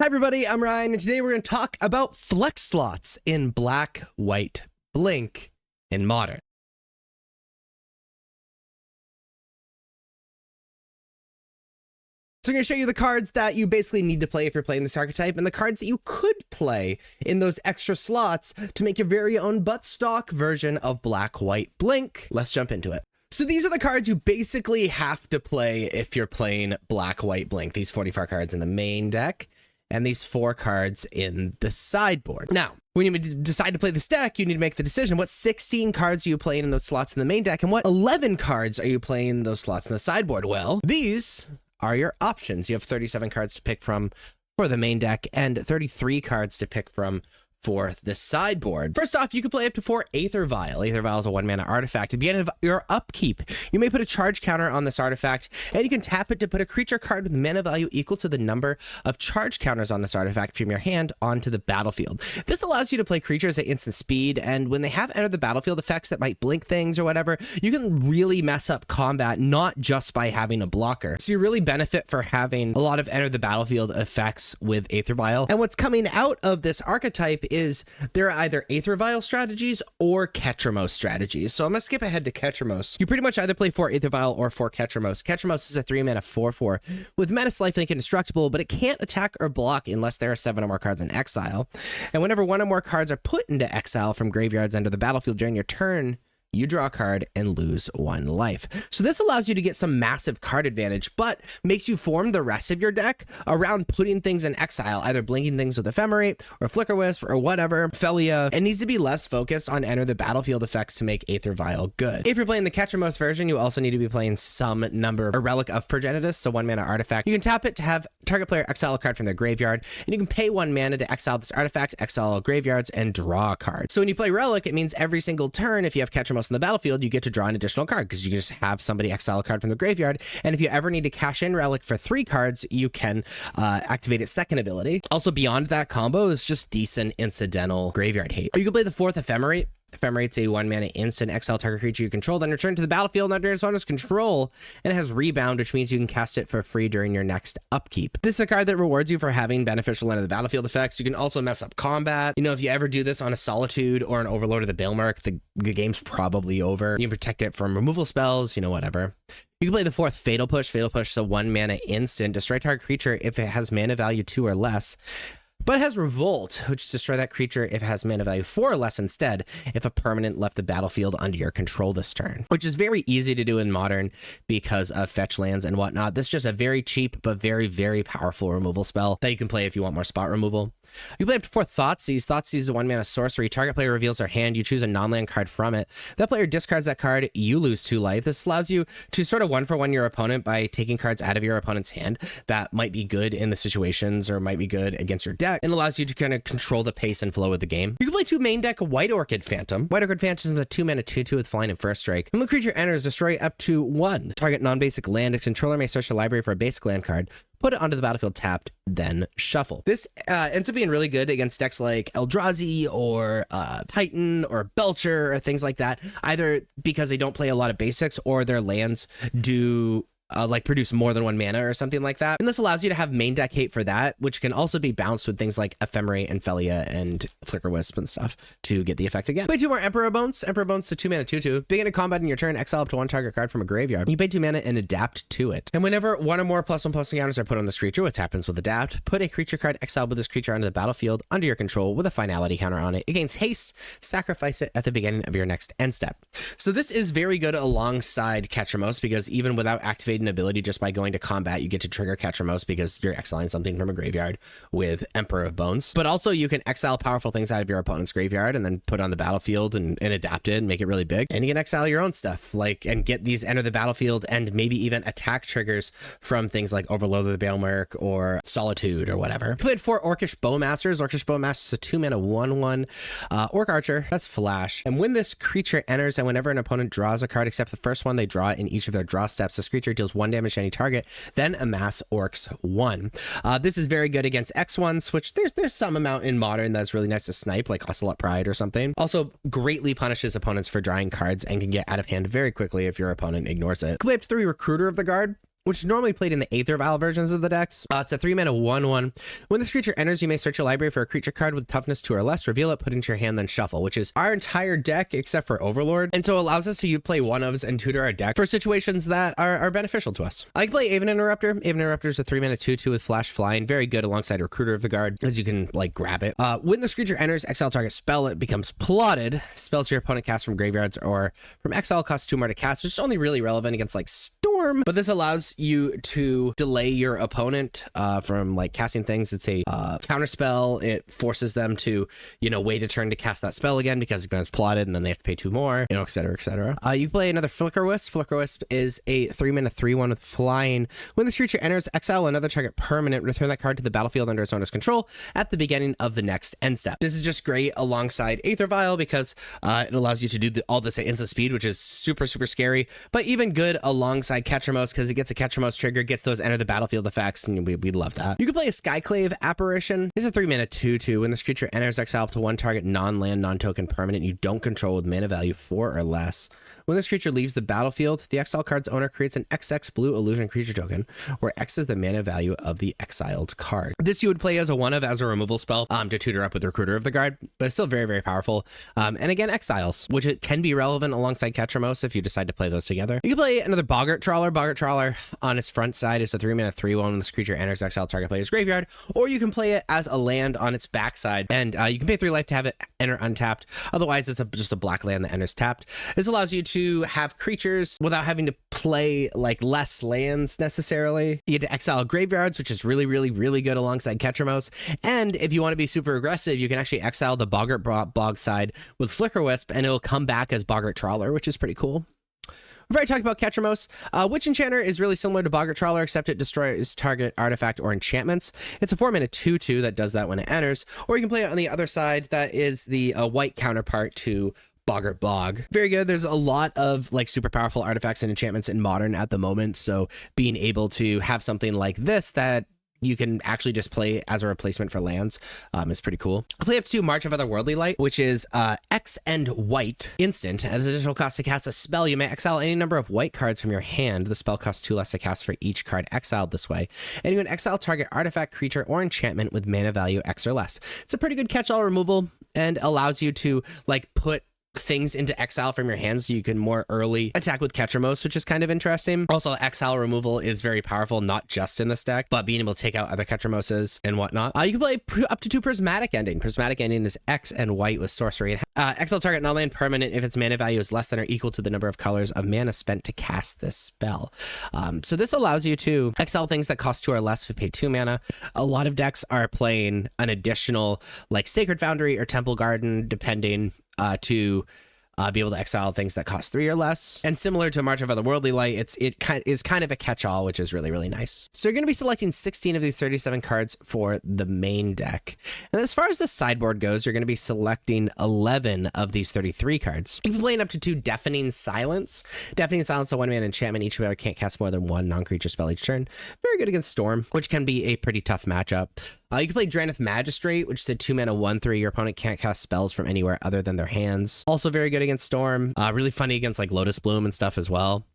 Hi everybody, I'm Ryan, and today we're going to talk about flex slots in Black, White, Blink in Modern. So I'm going to show you the cards that you basically need to play if you're playing this archetype, and the cards that you could play in those extra slots to make your very own buttstock version of Black, White, Blink. Let's jump into it. So these are the cards you basically have to play if you're playing Black, White, Blink. These 44 cards in the main deck, and these 4 cards in the sideboard. Now, when you decide to play this deck, you need to make the decision. What 16 cards are you playing in those slots in the main deck, and what 11 cards are you playing in those slots in the sideboard? Well, these are your options. You have 37 cards to pick from for the main deck and 33 cards to pick from for the sideboard. First off, you can play up to 4 Aether Vial. Aether Vial is a 1-mana artifact. At the end of your upkeep, you may put a charge counter on this artifact, and you can tap it to put a creature card with mana value equal to the number of charge counters on this artifact from your hand onto the battlefield. This allows you to play creatures at instant speed, and when they have entered the battlefield effects that might blink things or whatever, you can really mess up combat, not just by having a blocker. So you really benefit for having a lot of enter the battlefield effects with Aether Vial. And what's coming out of this archetype is there are either Aether Vial strategies or Ketramose strategies. So I'm going to skip ahead to Ketramose. You pretty much either play 4 Aether Vial or 4 Ketramose. Ketramose is a 3-mana 4/4 with Menace, Lifelink, Indestructible, but it can't attack or block unless there are 7 or more cards in exile. And whenever 1 or more cards are put into exile from graveyards under the battlefield during your turn, you draw a card and lose 1 life. So this allows you to get some massive card advantage, but makes you form the rest of your deck around putting things in exile, either blinking things with Ephemerate or Flicker Wisp or whatever, Felia. It needs to be less focused on enter the battlefield effects to make Aether Vial good. If you're playing the Ketramose version, you also need to be playing some number of a Relic of Progenitus, so 1-mana artifact. You can tap it to have target player exile a card from their graveyard, and you can pay 1 mana to exile this artifact, exile all graveyards, and draw a card. So when you play Relic, it means every single turn, if you have Ketramose on the battlefield, you get to draw an additional card because you just have somebody exile a card from the graveyard. And if you ever need to cash in Relic for 3 cards, you can activate its second ability. Also, beyond that combo is just decent incidental graveyard hate. You can play the 4th Ephemerate. Ephemerate's a 1-mana instant exile target creature you control, then return to the battlefield under its owner's control, and it has rebound, which means you can cast it for free during your next upkeep. This is a card that rewards you for having beneficial end of the battlefield effects. You can also mess up combat. You know, if you ever do this on a Solitude or an Overlord of the Bailmark, the game's probably over. You can protect it from removal spells, you know, whatever. You can play the 4th Fatal Push. Fatal Push is a 1-mana instant. Destroy target creature if it has mana value 2 or less, but it has Revolt, which is destroy that creature if it has mana value 4 or less instead, if a permanent left the battlefield under your control this turn, which is very easy to do in Modern because of fetch lands and whatnot. This is just a very cheap but very, very powerful removal spell that you can play if you want more spot removal. You play up to 4 Thoughtseize. Thoughtseize is a 1-mana sorcery. Target player reveals their hand. You choose a non-land card from it. That player discards that card. You lose 2 life. This allows you to sort of 1-for-1 your opponent by taking cards out of your opponent's hand that might be good in the situations or might be good against your deck, and allows you to kind of control the pace and flow of the game. You can play 2 main deck White Orchid Phantom. White Orchid Phantom is a 2-mana 2/2 with flying and first strike. And when a creature enters, destroy up to 1 target non-basic land. Its controller may search the library for a basic land card, put it onto the battlefield tapped, then shuffle. This ends up being really good against decks like Eldrazi or Titan or Belcher or things like that, either because they don't play a lot of basics or their lands do like produce more than 1 mana or something like that. And this allows you to have main deck hate for that, which can also be bounced with things like Ephemerate and Felia and Flicker Wisp and stuff to get the effect again. Play 2 more Emperor Bones. Emperor Bones is a 2-mana 2/2. Beginning combat in your turn, exile up to 1 target card from a graveyard. You pay 2 mana and adapt to it. And whenever 1 or more +1/+1 counters are put on this creature, which happens with adapt, put a creature card exiled with this creature onto the battlefield under your control with a finality counter on it. It gains haste. Sacrifice it at the beginning of your next end step. So this is very good alongside Ketramose because even without activating an ability, just by going to combat, you get to trigger Ketramose because you're exiling something from a graveyard with Emperor of Bones. But also you can exile powerful things out of your opponent's graveyard and then put on the battlefield and adapt it and make it really big. And you can exile your own stuff, like, and get these enter the battlefield and maybe even attack triggers from things like Overlord of the Bailmark or Solitude or whatever. You played 4 Orcish Bowmasters. Orcish Bowmasters is a 2-mana 1/1 Orc Archer. That's flash. And when this creature enters and whenever an opponent draws a card except the first one they draw in each of their draw steps, this creature deals 1 damage to any target, then amass Orcs 1. This is very good against X1s, which there's some amount in Modern that's really nice to snipe, like Ocelot Pride or something. Also greatly punishes opponents for drawing cards and can get out of hand very quickly if your opponent ignores it. Play up to 3 Recruiter of the Guard. which is normally played in the Aether Vial versions of the decks. It's a 3-mana 1/1. When this creature enters, you may search your library for a creature card with toughness 2 or less, reveal it, put it into your hand, then shuffle, which is our entire deck except for Overlord. And so it allows us to play one-ofs and tutor our deck for situations that are beneficial to us. I can play Aven Interrupter. Aven Interrupter is a 3-mana 2/2 with Flash Flying. Very good alongside Recruiter of the Guard, as you can like grab it. When this creature enters, exile target spell, it becomes plotted. Spells your opponent casts from graveyards or from exile costs 2 more to cast, which is only really relevant against like Storm. But this allows you to delay your opponent from like casting things. It's a counter spell. It forces them to, wait a turn to cast that spell again because it becomes plotted and then they have to pay 2 more, et cetera, et cetera. You play another Flicker Wisp. Flicker Wisp is a 3-mana 3/1 with flying. When this creature enters, exile another target permanent, return that card to the battlefield under its owner's control at the beginning of the next end step. This is just great alongside Aether Vial because it allows you to do all this at instant speed, which is super, super scary, but even good alongside Ketramos because it gets a Ketramos trigger, gets those enter the battlefield effects, and we love that. You can play a Skyclave Apparition. It's a 3-mana 2/2. When this creature enters, exile up to 1 target non-land, non-token permanent you don't control with mana value 4 or less. When this creature leaves the battlefield, the exile card's owner creates an XX blue illusion creature token, where X is the mana value of the exiled card. This you would play as a as a removal spell to tutor up with Recruiter of the Guard, but it's still very, very powerful. And again, exiles, which it can be relevant alongside Ketramos if you decide to play those together. You can play another Boggart Trawler. Boggart Trawler on its front side is a 3-mana 3/1 when this creature enters exile target player's graveyard, or you can play it as a land on its backside, and you can pay 3 life to have it enter untapped. Otherwise, it's just a black land that enters tapped. This allows you to have creatures without having to play like less lands necessarily. You get to exile graveyards, which is really, really, really good alongside Ketramos. And if you want to be super aggressive, you can actually exile the Boggart Bog side with Flicker Wisp, and it'll come back as Boggart Trawler, which is pretty cool. We've already talked about Ketramos. Witch Enchanter is really similar to Boggart Trawler, except it destroys target artifact or enchantments. It's a 4-mana 2/2 that does that when it enters, or you can play it on the other side. That is the white counterpart to Boggart Bog. Very good. There's a lot of like super powerful artifacts and enchantments in Modern at the moment, so being able to have something like this that you can actually just play as a replacement for lands is pretty cool. I'll play up to March of Otherworldly Light, which is X and white instant. As additional cost to cast a spell, you may exile any number of white cards from your hand. The spell costs 2 less to cast for each card exiled this way. And you can exile target artifact, creature, or enchantment with mana value X or less. It's a pretty good catch-all removal and allows you to like put things into exile from your hands so you can more early attack with Ketramos, which is kind of interesting. Also, exile removal is very powerful, not just in this deck, but being able to take out other Ketramoses and whatnot. You can play up to 2 Prismatic Ending. Prismatic Ending is X and white with sorcery. Exile target non-land permanent if its mana value is less than or equal to the number of colors of mana spent to cast this spell. So this allows you to exile things that cost 2 or less if you pay 2 mana. A lot of decks are playing an additional like Sacred Foundry or Temple Garden, depending to be able to exile things that cost 3 or less. And similar to March of Otherworldly Light, it is kind of a catch-all, which is really, really nice. So you're going to be selecting 16 of these 37 cards for the main deck. And as far as the sideboard goes, you're going to be selecting 11 of these 33 cards. You can play up to 2 Deafening Silence. Deafening Silence is a 1-mana enchantment. Each player can't cast more than 1 non-creature spell each turn. Very good against Storm, which can be a pretty tough matchup. You can play Drannith Magistrate, which is a 2-mana 1/3. Your opponent can't cast spells from anywhere other than their hands. Also very good against Storm. Really funny against like Lotus Bloom and stuff as well.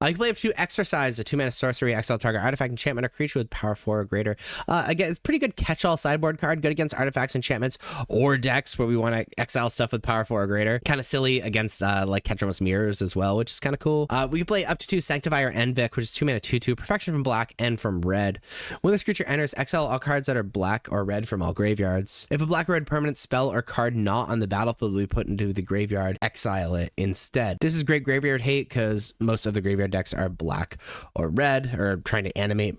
You can play up to Exercise, a 2-mana sorcery, exile target artifact, enchantment, or creature with power 4 or greater. Again, it's a pretty good catch-all sideboard card, good against artifacts, enchantments, or decks where we want to exile stuff with power 4 or greater. Kind of silly against like Ketramos Mirrors as well, which is kind of cool. We can play up to 2 Sanctifier Envic, which is 2-mana 2/2, perfection from black and from red. When this creature enters, exile all cards that are black or red from all graveyards. If a black or red permanent spell or card not on the battlefield will be put into the graveyard, exile it instead. This is great graveyard hate because most of the graveyard decks are black or red, or trying to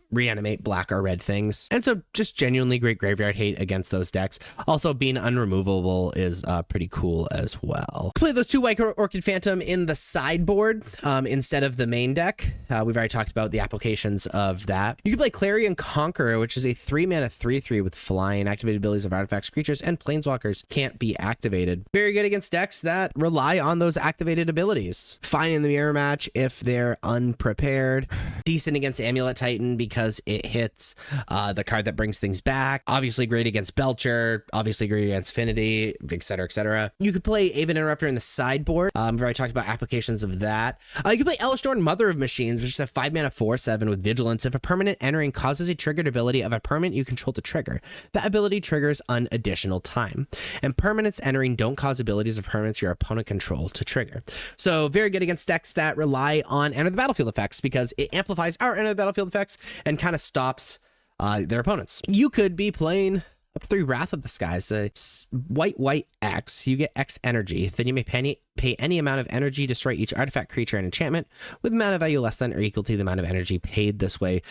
reanimate black or red things. And so just genuinely great graveyard hate against those decks. Also being unremovable is pretty cool as well. Play those 2 White Orchid Phantom in the sideboard instead of the main deck. We've already talked about the applications of that. You can play Clarion Conqueror, which is a 3-mana 3/3 with flying. Activated abilities of artifacts, creatures, and planeswalkers can't be activated. Very good against decks that rely on those activated abilities. Fine in the mirror match if they're unprepared. Decent against Amulet Titan because it hits the card that brings things back. Obviously great against Belcher, obviously great against Affinity, etc., etc. You could play Aven Interrupter in the sideboard. We've already talked about applications of that. You could play Elish Dorn, Mother of Machines, which is a 5-mana 4/7 with Vigilance. If a permanent entering causes a triggered ability of a permanent you control to trigger, that ability triggers an additional time. And permanents entering don't cause abilities of permanents your opponent control to trigger. So very good against decks that rely on enter the battlefield effects because it amplifies our enter the battlefield effects and kind of stops their opponents. You could be playing up 3 Wrath of the Skies, white X. You get X energy. Then you may pay any amount of energy, destroy each artifact, creature, and enchantment with amount of value less than or equal to the amount of energy paid this way.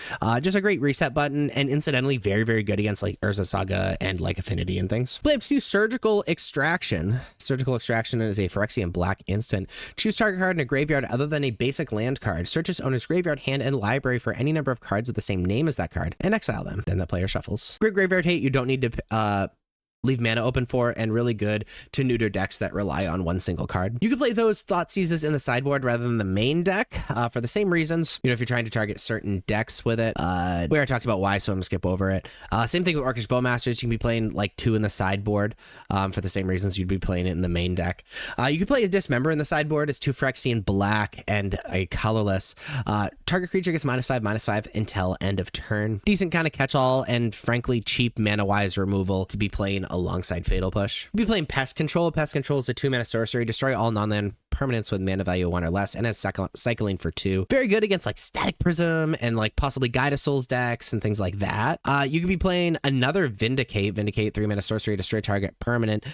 Just a great reset button, and incidentally, very, very good against like Urza Saga and like Affinity and things. Play up to Surgical Extraction. Surgical Extraction is a Phyrexian black instant. Choose target card in a graveyard other than a basic land card. Search its owner's graveyard, hand, and library for any number of cards with the same name as that card, and exile them. Then the player shuffles. Great graveyard hate. You don't need to leave mana open for, and really good to neuter decks that rely on one single card. You can play those Thoughtseizes in the sideboard rather than the main deck for the same reasons. You know, if you're trying to target certain decks with it. We already talked about why, so I'm gonna skip over it. Same thing with Orcish Bowmasters. You can be playing like 2 in the sideboard for the same reasons you'd be playing it in the main deck. You can play a Dismember in the sideboard. It's 2 Phyrexian black and a colorless. Target creature gets -5/-5 until end of turn. Decent kind of catch-all and frankly cheap mana-wise removal to be playing alongside Fatal Push. We'll be playing Pest Control. Pest Control is a 2-mana sorcery. Destroy all non-land permanents with mana value 1 or less, and has cycling for 2. Very good against like Static Prism and like possibly Guide of Souls decks and things like that. You could be playing another Vindicate. Vindicate, 3-mana sorcery. Destroy target permanent.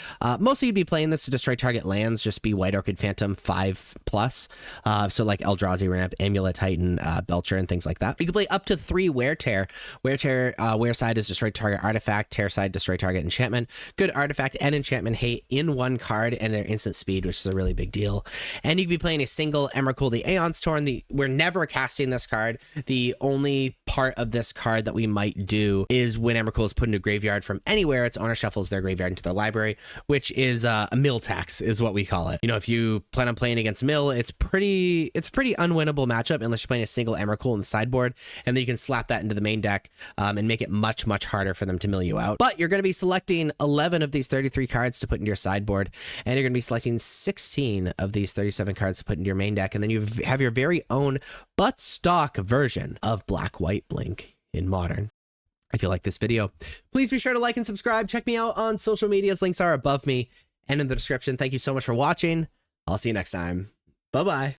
Mostly you'd be playing this to destroy target lands. Just be White Orchid Phantom 5+. So like Eldrazi Ramp, Amulet Titan, Belcher, and things like that. You can play up to 3 Wear Tear. Wear Tear, Wear side is destroy target artifact. Tear side, destroy target enchantment. Good artifact and enchantment hate in 1 card and their instant speed, which is a really big deal. And you can be playing a single Emrakul the Aeon's Torn. We're never casting this card. The only part of this card that we might do is when Emrakul is put into graveyard from anywhere, its owner shuffles their graveyard into their library, which is a mill tax is what we call it. You know, if you plan on playing against mill, it's a pretty unwinnable matchup unless you're playing a single Emrakul in the sideboard, and then you can slap that into the main deck and make it much harder for them to mill you out. But you're going to be selecting 11 of these 33 cards to put into your sideboard, and you're going to be selecting 16 of these 37 cards to put into your main deck, and then you have your very own but stock version of Black-White Blink in Modern. If you like this video, please be sure to like and subscribe. Check me out on social medias. Links are above me and in the description. Thank you so much for watching. I'll see you next time. Bye-bye.